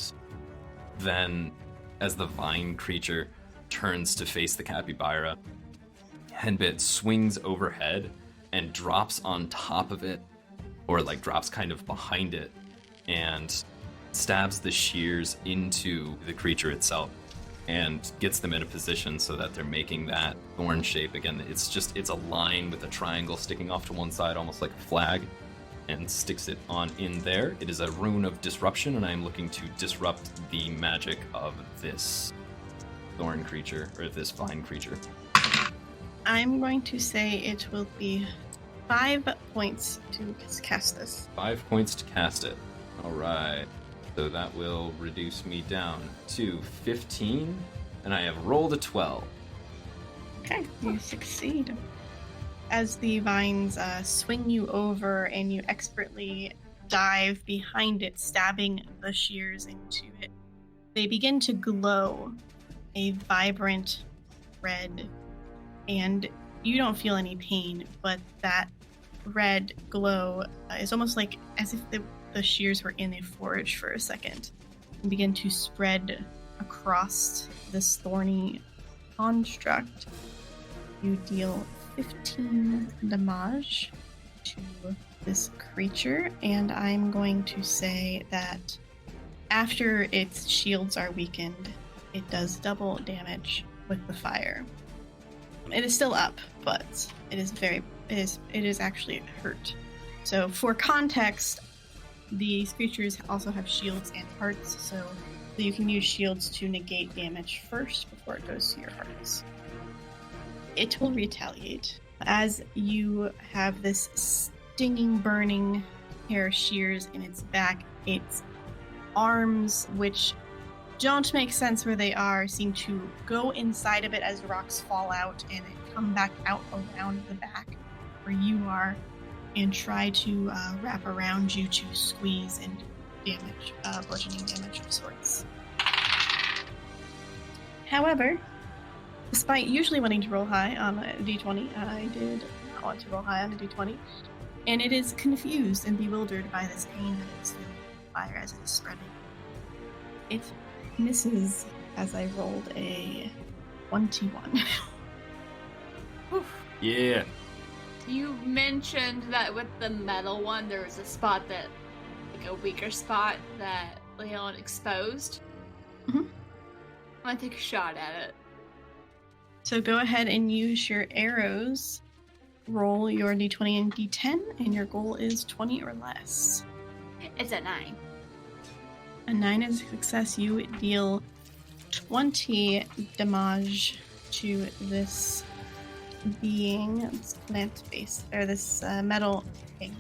then, as the vine creature turns to face the capybara, Henbit swings overhead and drops on top of it, or like drops kind of behind it, and stabs the shears into the creature itself and gets them in a position so that they're making that thorn shape again. It's a line with a triangle sticking off to one side, almost like a flag, and sticks it on in there. It is a rune of disruption, and I am looking to disrupt the magic of this thorn creature, or this vine creature. I'm going to say it will be 5 points to cast this. 5 points to cast it. All right. So that will reduce me down to 15, and I have rolled a 12. Okay, you succeed. As the vines swing you over and you expertly dive behind it, stabbing the shears into it, they begin to glow a vibrant red, and you don't feel any pain, but that red glow is almost like as if the shears were in a forge for a second and begin to spread across this thorny construct. You deal 15 damage to this creature, and I'm going to say that after its shields are weakened, it does double damage with the fire. It is still up, but it is actually hurt. So for context, these creatures also have shields and hearts, so you can use shields to negate damage first before it goes to your hearts. It will retaliate. As you have this stinging, burning pair of shears in its back, its arms, which don't make sense where they are, seem to go inside of it as rocks fall out and come back out around the back where you are and try to wrap around you to squeeze and damage, bludgeoning damage of sorts. However, despite usually wanting to roll high on a d20, I did not want to roll high on a d20, and it is confused and bewildered by this pain that it is feeling fire as it is spreading. It misses as I rolled a 21. Yeah. You mentioned that with the metal one, there was a spot that, like a weaker spot that Leon exposed. Mhm. I'm gonna take a shot at it. So go ahead and use your arrows. Roll your d20 and d10, and your goal is 20 or less. It's a 9. A 9 is a success. You deal 20 damage to this being, this plant base, or this metal thing.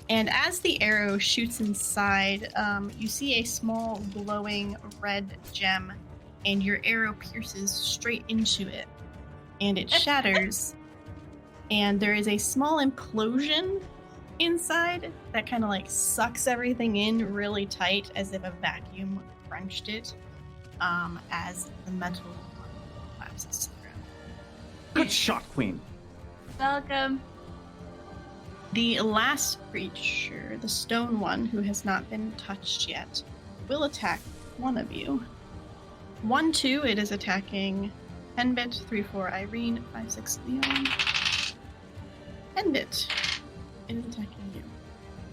And as the arrow shoots inside, you see a small glowing red gem, and your arrow pierces straight into it, and it shatters. And there is a small implosion inside that kind of like sucks everything in really tight, as if a vacuum crunched it, as the metal collapses. Good shot, Queen. Welcome. The last creature, the stone one, who has not been touched yet, will attack one of you. 1-2, it is attacking Henbit. 3-4, Irene. 5-6, Leon. Henbit, it is attacking you.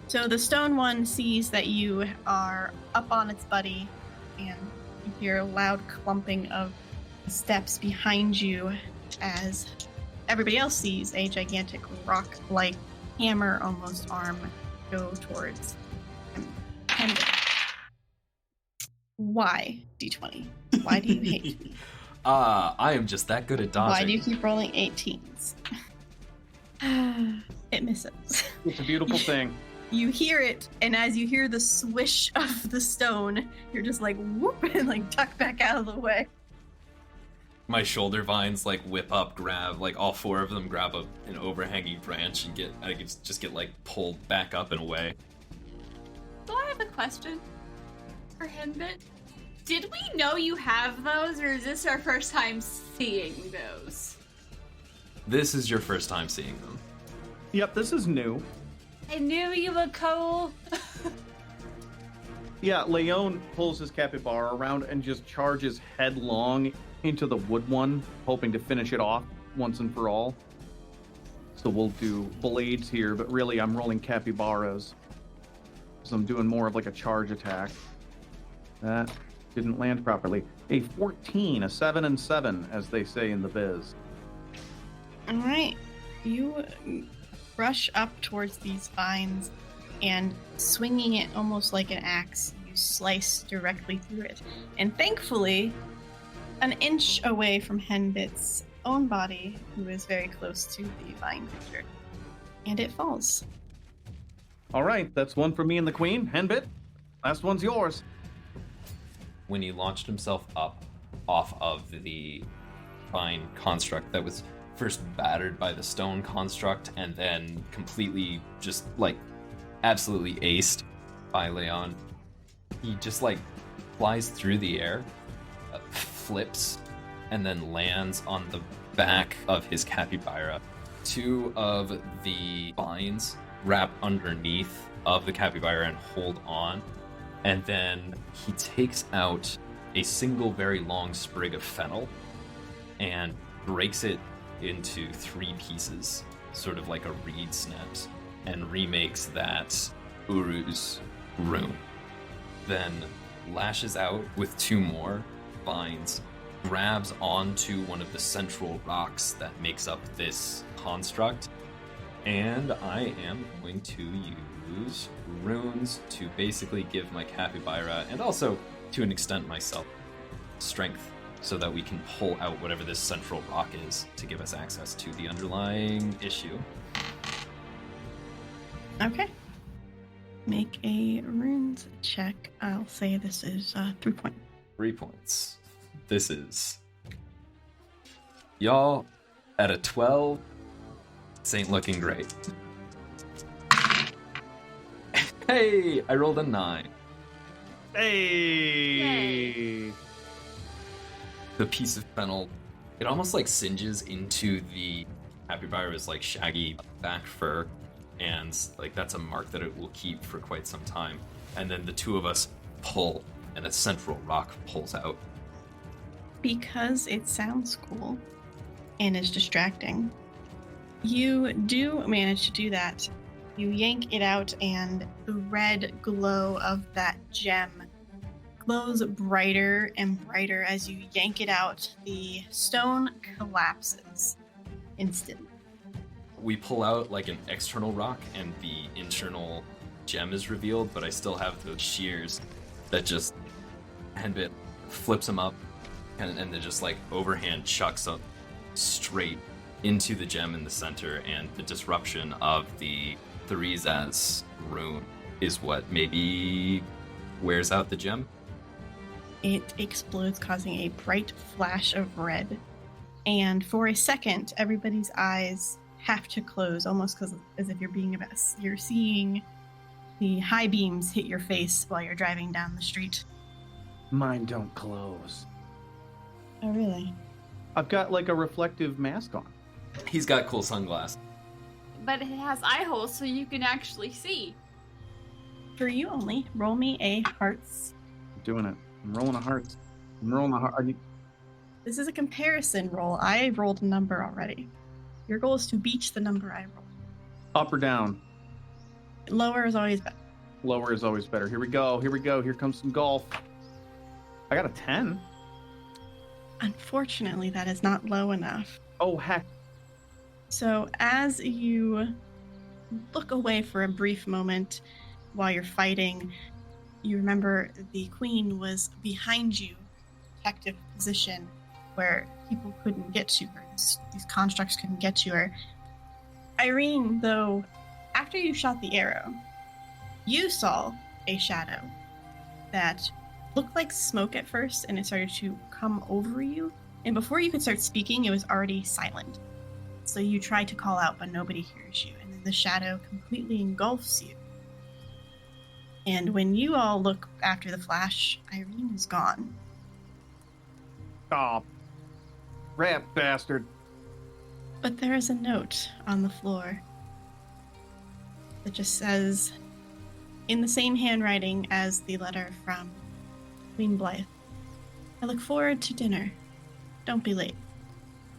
So the stone one sees that you are up on its buddy, and you hear a loud clumping of steps behind you as everybody else sees a gigantic rock-like hammer, almost arm, go towards Henbit. Why, D20? Why do you hate me? I am just that good at dodging. Why do you keep rolling 18s? It misses. It's a beautiful thing. You hear it, and as you hear the swish of the stone, you're just like, whoop, and like duck back out of the way. My shoulder vines like whip up, grab, like all four of them grab an overhanging branch and get like pulled back up and away. So I have a question for Henbit. Did we know you have those, or is this our first time seeing those? This is your first time seeing them. Yep, this is new. I knew you were cool. Yeah, Leon pulls his capybara around and just charges headlong into the wood one, hoping to finish it off once and for all. So we'll do blades here, but really I'm rolling capybaras. So I'm doing more of like a charge attack. That didn't land properly. A 14, a 7 and 7, as they say in the biz. All right. You rush up towards these vines, and swinging it almost like an axe, you slice directly through it. And thankfully, an inch away from Henbit's own body, who is very close to the vine creature. And it falls. All right, that's one for me and the queen. Henbit, last one's yours. When he launched himself up off of the vine construct that was first battered by the stone construct and then completely just like absolutely aced by Leon, he just like flies through the air, flips, and then lands on the back of his capybara. Two of the vines wrap underneath of the capybara and hold on, and then he takes out a single very long sprig of fennel and breaks it into 3 pieces, sort of like a reed snaps, and remakes that Uru's rune. Then lashes out with 2 more vines, grabs onto one of the central rocks that makes up this construct, and I am going to use runes to basically give my capybara, and also to an extent myself, strength, so that we can pull out whatever this central rock is to give us access to the underlying issue. Okay. Make a runes check. I'll say this is 3 points. 3 points. This is... Y'all, at a 12, this ain't looking great. Hey, I rolled a 9. Hey! Yay. The piece of fennel, it almost like singes into the capybara's like shaggy back fur, and like that's a mark that it will keep for quite some time. And then the 2 of us pull, and a central rock pulls out. Because it sounds cool and is distracting, you do manage to do that. You yank it out, and the red glow of that gem glows brighter and brighter as you yank it out. The stone collapses instantly. We pull out like an external rock and the internal gem is revealed, but I still have the shears that just Henbit flips them up and then just like overhand chucks up straight into the gem in the center, and the disruption of the Therizaz rune is what maybe wears out the gem. It explodes, causing a bright flash of red. And for a second, everybody's eyes have to close, almost as if you're seeing the high beams hit your face while you're driving down the street. Mine don't close. Oh, really? I've got like a reflective mask on. He's got cool sunglasses. But it has eye holes so you can actually see. For you only, roll me a hearts. I'm doing it. I'm rolling a heart. This is a comparison roll. I rolled a number already. Your goal is to beat the number I rolled. Up or down? Lower is always better. Lower is always better. Here we go. Here comes some golf. I got a 10. Unfortunately, that is not low enough. Oh, heck. So as you look away for a brief moment while you're fighting, you remember the queen was behind you, protective position, where people couldn't get to her. These constructs couldn't get to her. Irene, though, after you shot the arrow, you saw a shadow that looked like smoke at first, and it started to come over you. And before you could start speaking, it was already silent. So you try to call out, but nobody hears you. And then the shadow completely engulfs you. And when you all look after the flash, Irene is gone. Oh, rat bastard. But there is a note on the floor that just says, in the same handwriting as the letter from Queen Blythe, I look forward to dinner. Don't be late.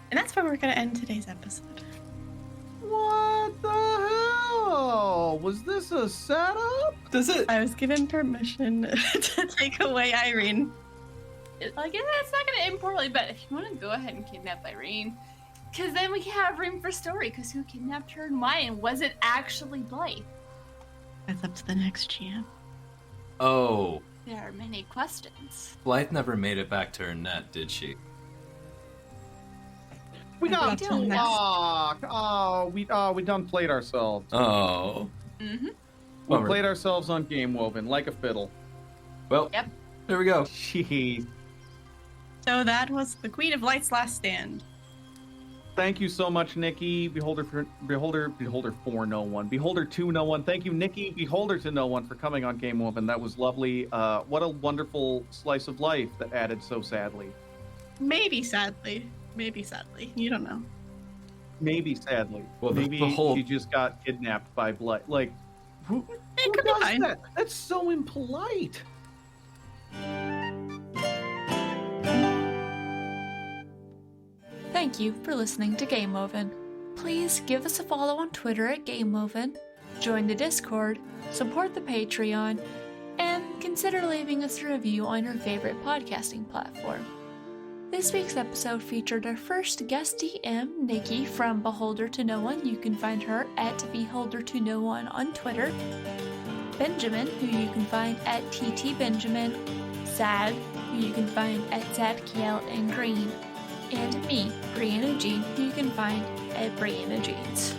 And that's where we're going to end today's episode. What the hell? Was this a setup? Does it? I was given permission to take away Irene. Like, it's not going to end poorly, but if you want to go ahead and kidnap Irene, because then we have room for story, because who kidnapped her and why, and was it actually Blythe? That's up to the next GM. Oh, There are many questions. Blythe never made it back to her net, did she? We got That's too the next- we done played ourselves. Oh. Mm-hmm. We Bummer. played ourselves on Game Woven like a fiddle. Well, Yep. there we go. Jeez. So that was the Queen of Light's last stand. Thank you so much, Nikki. Beholder for no one. Beholder to no one. Thank you, Nikki. Beholder to no one for coming on Game Woven. That was lovely. What a wonderful slice of life that added so sadly. Maybe sadly. You don't know. Maybe sadly. Well, Maybe the whole- she just got kidnapped by Blythe. Like, who could be does fine. that? That's so impolite. Thank you for listening to Game Woven. Please give us a follow on Twitter at Game Woven, join the Discord, support the Patreon, and consider leaving us a review on your favorite podcasting platform. This week's episode featured our first guest DM, Nikki from Beholder to No One. You can find her at Beholder to No One on Twitter. Benjamin, who you can find at TT Benjamin. Sad, who you can find at Zadkiel and Green. And me, Brianna Jean, who you can find at Brianna Jeans.